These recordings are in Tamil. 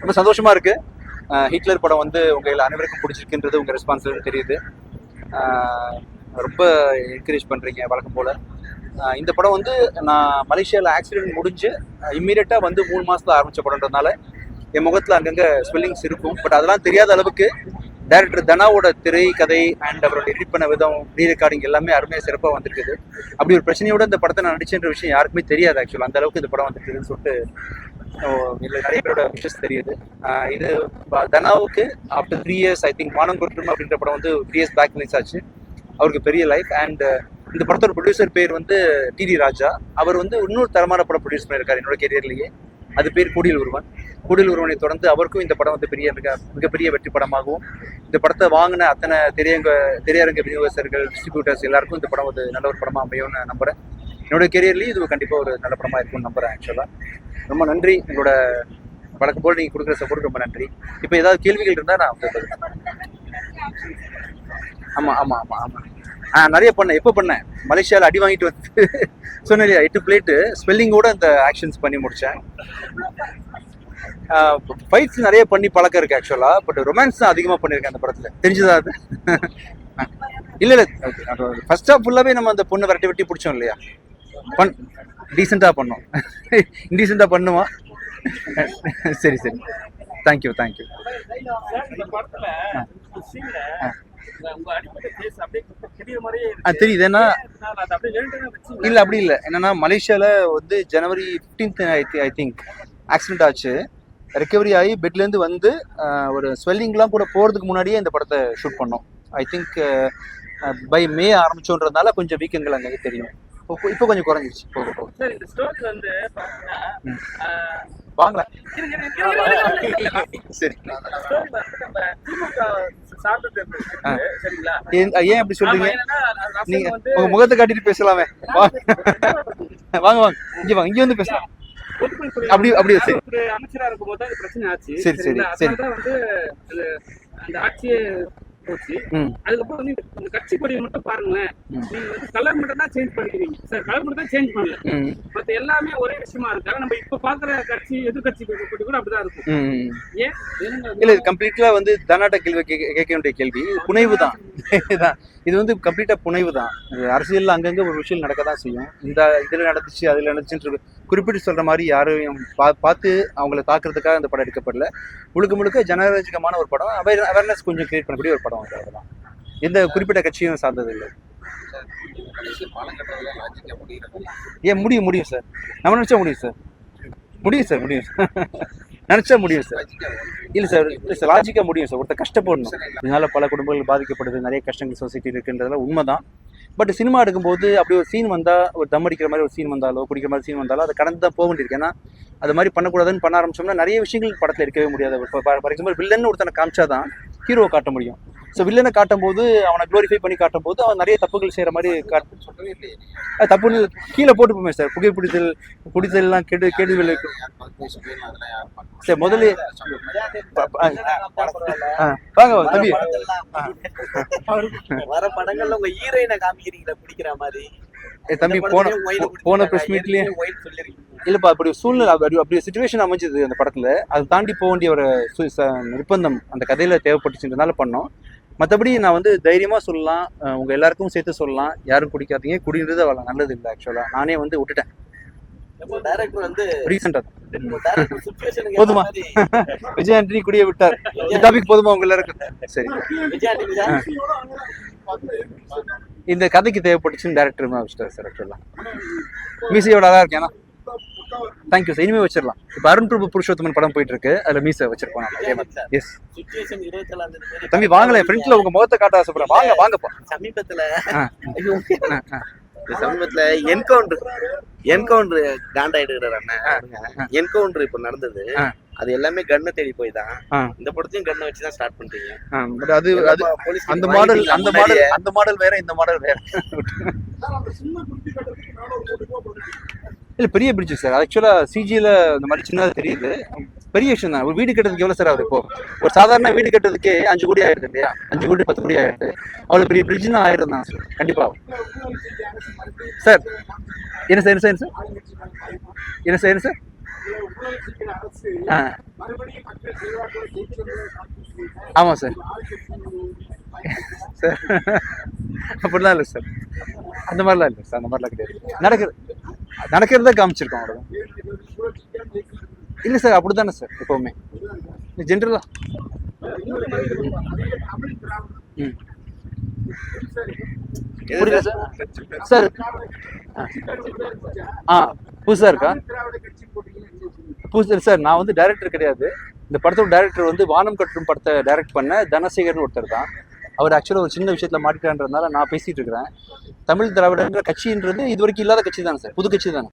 ரொம்ப சந்தோஷமா இருக்கு. ஹிட்லர் படம் வந்து உங்கள் அனைவருக்கும் பிடிச்சிருக்குன்றது உங்கள் ரெஸ்பான்ஸ்ல தெரியுது. ரொம்ப என்கரேஜ் பண்ணுறீங்க வழக்கம் போல். இந்த படம் வந்து நான் மலேசியாவில் ஆக்சிடென்ட் முடிஞ்சு இம்மீடியட்டாக வந்து 3 மாதத்தில் ஆரம்பித்த படம்ன்றதுனால என் முகத்தில் அங்கங்கே ஸ்பெல்லிங்ஸ் இருக்கும். பட் அதெல்லாம் தெரியாத அளவுக்கு டைரக்டர் தனாவோட திரை கதை அண்ட் அவரோட எடிட் பண்ண விதம், ரீ ரெக்கார்டிங் எல்லாமே அருமையாக சிறப்பாக வந்திருக்குது. அப்படி ஒரு பிரச்சனையோட இந்த படத்தை நான் நடிச்சேன்ற விஷயம் யாருக்குமே தெரியாது ஆக்சுவலாக. அந்த அளவுக்கு இந்த படம் வந்துருக்குதுன்னு சொல்லிட்டு இதில் நிறைய பேரோட விஷஸ் தெரியுது. இது தனாவுக்கு ஆஃப்டர் 3 years ஐ திங்க் வானம் கொடுத்துரும் அப்படின்ற படம் வந்து 3 years பேக் ரிலீஸ் ஆச்சு. அவருக்கு பெரிய லைஃப். அண்ட் இந்த படத்தோட ப்ரொடியூசர் பேர் வந்து டிடி ராஜா. அவர் வந்து இன்னொரு தரமான படம் ப்ரொடியூஸ் பண்ணியிருக்காரு என்னோட கெரியர்லேயே. அது பேர் கூடியில் ஒருவன். கூடியில் ஒருவனை தொடர்ந்து அவருக்கும் இந்த படம் வந்து மிகப்பெரிய வெற்றி படமாகவும், இந்த படத்தை வாங்கின அத்தனை திரையரங்க விநியோகஸ்தர்கள், டிஸ்ட்ரிபியூட்டர்ஸ் எல்லாருக்கும் இந்த படம் வந்து நல்ல ஒரு படமாக அமையும்னு நம்புகிறேன். என்னோட கெரியர்லேயும் இது கண்டிப்பாக ஒரு நல்ல படமாக இருக்கும்னு நம்புகிறேன் ஆக்சுவலாக. ரொம்ப நன்றி. எங்களோட வழக்கம் போல் நீங்கள் கொடுக்குற சப்போர்ட் ரொம்ப நன்றி. இப்போ ஏதாவது கேள்விகள் இருந்தால் நான் ஆமாம் நிறைய பண்ணேன். எப்போ பண்ணேன்? மலேசியாவில் அடி வாங்கிட்டு வந்து சொன்னேன் 8 பிளேட்டு ஸ்பெல்லிங்கோட இந்த ஆக்ஷன்ஸ் பண்ணி முடித்தேன். ஃபைட்ஸ் நிறைய பண்ணி பழக்கம் இருக்கு ஆக்சுவலாக. பட் ரொமான்ஸ் தான் அதிகமாக பண்ணியிருக்கேன் அந்த படத்தில். தெரிஞ்சுதா அது? இல்லை ஃபர்ஸ்ட் ஹாஃப் ஃபுல்லாகவே நம்ம அந்த பொண்ணை வெட்டி பிடிச்சோம் இல்லையா? டீசெண்டாக பண்ணோம். இன்டீசெண்டாக பண்ணுமா? சரி தேங்க்யூ. தெரியுது. ஏன்னா இல்லை அப்படி இல்லை. என்னன்னா மலேசியாவில் வந்து January 15th I think accident ஆச்சு. ரெக்கவரி ஆகி பெட்லேருந்து வந்து ஒரு ஸ்வெல்லிங்லாம் கூட போகிறதுக்கு முன்னாடியே இந்த படத்தை ஷூட் பண்ணோம். ஐ திங்க் பை மே ஆரம்பிச்சோன்றதுனால கொஞ்சம் வீக்கெண்ட்கள் அங்கே தெரியும். இப்போ கொஞ்சம் குறைஞ்சிருச்சு. வாங்கல. சரி, ஏன் அப்படி சொல்றீங்க? நீங்க உங்க முகத்தை காட்டிட்டு பேசலாமே. வாங்க இங்க வந்து பேசலாம். அப்படியே சரி. அமைச்சரா இருக்கும்போது தான் பிரச்சனை ஆச்சு. சரி. அந்த ஆட்சியே போச்சு. அதுக்கப்புறம் வந்து இந்த கட்சி கொடியை மட்டும் பாருங்களேன். நீங்க வந்து கலர் மட்டும் தான் சேஞ்ச் பண்ணிக்கிறீங்க சார். கலர் மட்டும் தான் சேஞ்ச் பண்ணல. மற்ற எல்லாமே ஒரே விஷயமா இருக்கு. நம்ம இப்ப பாக்குற கட்சி எதிர்கட்சி கொடி கூட அப்படிதான் இருக்கும். ஏன் இல்ல கம்ப்ளீட்டா வந்து தனாட்ட கேள்வி கேட்க வேண்டிய கேள்வி புனைவு தான். இது வந்து கம்ப்ளீட்டா புனைவு தான். அரசியல்ல அங்கங்க ஒரு விஷயம் நடக்க தான் செய்யும். இந்த இதுல நடந்துச்சு அதுல நடந்துச்சுன்னு குறிப்பிட்டு சொல்ற மாதிரி யாரையும் பார்த்து அவங்கள தாக்குறதுக்காக இந்த படம் எடுக்கப்படல. முழுக்க ஜனரஞ்சகமான ஒரு படம். அவேர்னஸ் கொஞ்சம் கிரியேட் பண்ணக்கூடிய ஒரு படம். அதெல்லாம் எந்த குறிப்பிட்ட கட்சியும் சார்ந்தது இல்லை. ஏன் முடியும் சார். நம்ம நினைச்சா முடியும் சார். நினைச்சா முடியும் சார். இல்லை சார் லாஜிக்காக முடியும் சார். ஒருத்தர் கஷ்டப்படணும். இதனால பல குடும்பங்கள் பாதிக்கப்படுது. நிறைய கஷ்டங்கள் சொசைட்டி இருக்குன்றதுல உண்மைதான். பட் சினிமா எடுக்கும்போது அப்படி ஒரு சீன் வந்தால், ஒரு தம் அடிக்கிற மாதிரி ஒரு சீன் வந்தாலோ, குடிக்கிற மாதிரி சீன் வந்தாலோ அதை கடந்து தான் போக வேண்டியிருக்கு. ஏன்னா அது மாதிரி பண்ணக்கூடாதுன்னு பண்ண ஆரம்பிச்சோம்னா நிறைய விஷயங்கள் படத்தில் இருக்கவே முடியாது. ஃபார் எக்ஸாம்பிள் வில்லன்னு ஒருத்தனை காமிச்சாதான் ஹீரோவை காட்ட முடியும். ஸோ வில்லனை காட்டும் போது, அவனை க்ளோரிஃபை பண்ணி காட்டும் போது அவன் நிறைய தப்புகள் செய்கிற மாதிரி தப்புன்னு கீழே போட்டு போமே சார். குடித்தல்லாம் கெடு விளைவிக்கும் சார். முதல்ல வாங்க தம்பி. வர படங்கள்ல உங்க ஹீரோயினை காமிக்கிறீங்களா பிடிக்கிற மாதிரி? தம்பி போன பிரஸ் மீட்லயே இல்லப்பா அப்படி சூழ்நிலை அப்படி சிச்சுவேஷன் அமைஞ்சது அந்த படத்துல. அதை தாண்டி போக வேண்டிய ஒரு நிர்பந்தம் அந்த கதையில தேவைப்பட்டுச்சுன்றதுனால பண்ணோம். மற்றபடி நான் வந்து தைரியமா சொல்லலாம், உங்க எல்லாருக்கும் சேர்த்து சொல்லலாம், யாரும் குடிக்காதீங்க. குடின்றது அவ்வளோ நல்லது இல்லை ஆக்சுவலா. நானே வந்து விட்டுட்டேன் ரீசெண்டா. போதுமா? விஜய் ஆண்டனி குடிய விட்டார். இந்த டாபிக் போதுமா உங்க எல்லாருக்கும்? சரி. இந்த கதைக்கு தேவைப்பட்டுச்சுன்னு டேரக்டர் வச்சுட்டார் சார். ஆக்சுவலா மீசையோட அழகா இருக்கேனா? Thank you sir. இனிமே வச்சிடலாம். இப்போ அருண் பிரபு புருஷோத்தமன் படம் போயிட்டு இருக்கு. அதுல மீசை வச்சிருப்போம். எஸ் தம்பி வாங்கல. ஃப்ரண்ட்ல உங்க முகத்தை காட்ட ஆசைப்படுறேன். வாங்கப்பா. சமீபத்துல என்கவுண்டர் காண்டாயிடுறாரு அண்ணன். என்கவுண்டர் இப்ப நடந்தது. அது எல்லாமே கன்னை தேடி போய் தான். இந்த படத்தையும் கன்னை வச்சுதான் ஸ்டார்ட் பண்றீங்க. அது அந்த மாடல் வேற, இந்த மாடல் வேற. இல்ல பெரிய பிரிட்ஜ் சார். ஆக்சுவலா சிஜில இந்த மாதிரி சின்னதா தெரியுது. பெரிய விஷயம் தான். ஒரு வீடு கட்டுறதுக்கு எவ்வளவு சார் ஆகுது? இப்போ ஒரு சாதாரண வீடு கட்டுறதுக்கே 5 கோடி ஆயிடுது இல்லையா? 5 கோடி 10 கோடி ஆயிடுது. அவ்வளவு பெரிய பிரிட்ஜ்னா ஆயிரம் தான் சார். கண்டிப்பா சார். என்ன சார்? ஆ ஆமாம் சார் சார் அப்படிலாம் இல்லை சார், அந்த மாதிரிலாம் இல்லை சார், அந்த மாதிரிலாம் கிடையாது. நடக்கிறத காமிச்சிருக்கோம் அவ்வளோதான். இல்லை சார், அப்படி தானே சார் எப்போவுமே ஜென்ரலாக. ம் புரியல சார். சார் புதுசாக இருக்கா? புதுசு சார். நான் வந்து டைரக்டர் கிடையாது. இந்த படத்தோட டைரக்டர் வந்து வானம் கட்டும் படத்தை டைரக்ட் பண்ண தனசேகர்னு ஒருத்தர் தான். அவர் ஆக்சுவலாக ஒரு சின்ன விஷயத்தில் மாட்டிட்டான்றதுனால நான் பேசிகிட்டு இருக்கிறேன். தமிழ் திராவிடன்ற கட்சின்றது இது வரைக்கும் இல்லாத கட்சி தானே சார், புது கட்சி தானே.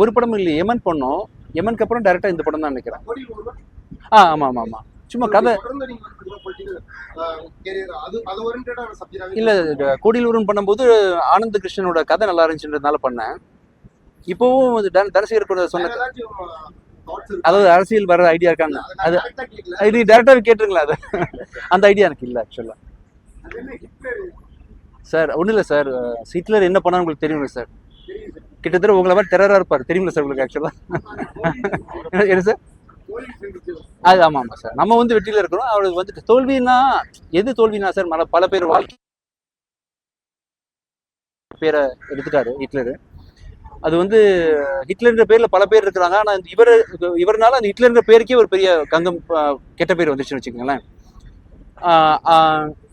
ஒரு படம் இல்லையே, எமன் பண்ணோம். எமனுக்கு அப்புறம் டைரெக்டாக இந்த படம் தான் நினைக்கிறேன். ஆமாம் ஆமாம் ஆமாம். சும்மா கதை இல்லை, கோடியிலூர்னு பண்ணும்போது ஆனந்த கிருஷ்ணனோட கதை நல்லா இருந்துச்சுன்றதுனால பண்ணேன். இப்போவும் தனசேகர் சொன்ன, அதாவது அரசியல் வர ஐடியா இருக்காங்க, அது இது டேரக்டாக கேட்டுருங்களா? அது அந்த ஐடியா எனக்கு இல்லை ஆக்சுவலாக சார். ஒன்றும் இல்லை சார், ஹிட்லர் என்ன பண்ணான்னு உங்களுக்கு தெரியுங்களா சார்? கிட்டத்தட்ட உங்களை மாதிரி டெரராக இருப்பார், தெரியுங்களா சார் உங்களுக்கு ஆக்சுவலாக? என்ன சார்? அது ஆமாம் ஆமாம் சார். நம்ம வந்து வெற்றியில் இருக்கிறோம். அவருக்கு வந்துட்டு தோல்வின்னா எது தோல்வினா சார், பல பேர் வாழ்க்கை பேரை எடுத்துட்டாரு ஹிட்லரு. அது வந்து ஹிட்லர்ன்ற பேர்ல பல பேர் இருக்கிறாங்க. ஆனால் இவர்னால அந்த ஹிட்லர்ன்ற பேருக்கே ஒரு பெரிய கங்கம் கெட்ட பேர் வந்துச்சுன்னு வச்சுக்கோங்களேன்.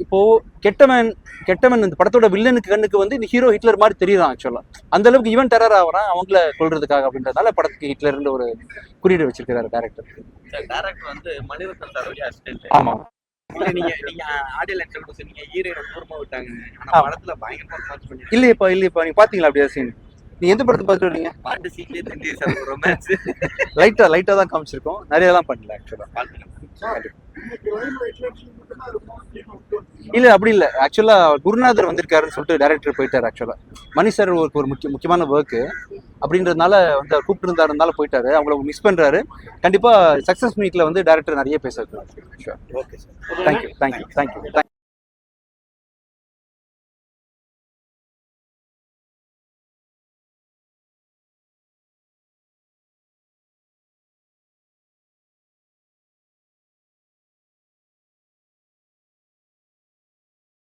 இப்போ கெட்டவன் இந்த படத்தோட வில்லனுக்கு கண்ணுக்கு வந்து இந்த ஹீரோ ஹிட்லர் மாதிரி தெரியுறான் ஆக்சுவலா. அந்த அளவுக்கு இவன் டெரர் ஆகிறான் அவங்கள கொள்றதுக்காக. அப்படின்றதுனால படத்துக்கு ஹிட்லர்ன்ற ஒரு குறியீடு வச்சிருக்காரு டேரக்டர். டேரக்டர் வந்து மணிரத்னம் சாரோட அசிஸ்டன்ட். ஆமா. நீங்க ஆடியோ லெக்சர் கூட சொன்னீங்க ஹீரோயின் தூரமா விட்டாங்க. ஆனா படத்துல பயங்கரமா பர்ஃபார்மன்ஸ் பண்ணி. இல்லையப்பா நீங்க பாத்தீங்களா அப்படியே சீன்? நீ எந்த படத்தை பார்த்துட்டு வரீங்க? பாட்டு சீன்லயே தெரிஞ்சு சார் ரொமான்ஸ் லைட்டா தான் காமிச்சிருக்கோம், நிறையலாம் பண்ணல ஆக்சுவலா. இல்ல அப்படி இல்லை, ஆக்சுவலா குருநாதர் வந்திருக்காருன்னு சொல்லிட்டு டைரக்டர் போயிட்டாரு. ஆக்சுவலா மணி சார் ஒரு முக்கியமான ஒர்க்கு அப்படின்றதுனால வந்து அவர் கூப்பிட்டு இருந்தாருனால போயிட்டாரு. அவங்கள மிஸ் பண்றாரு. கண்டிப்பா சக்சஸ் மீட்ல வந்து டைரக்டர் நிறைய பேசுறாரு. தேங்க்யூ.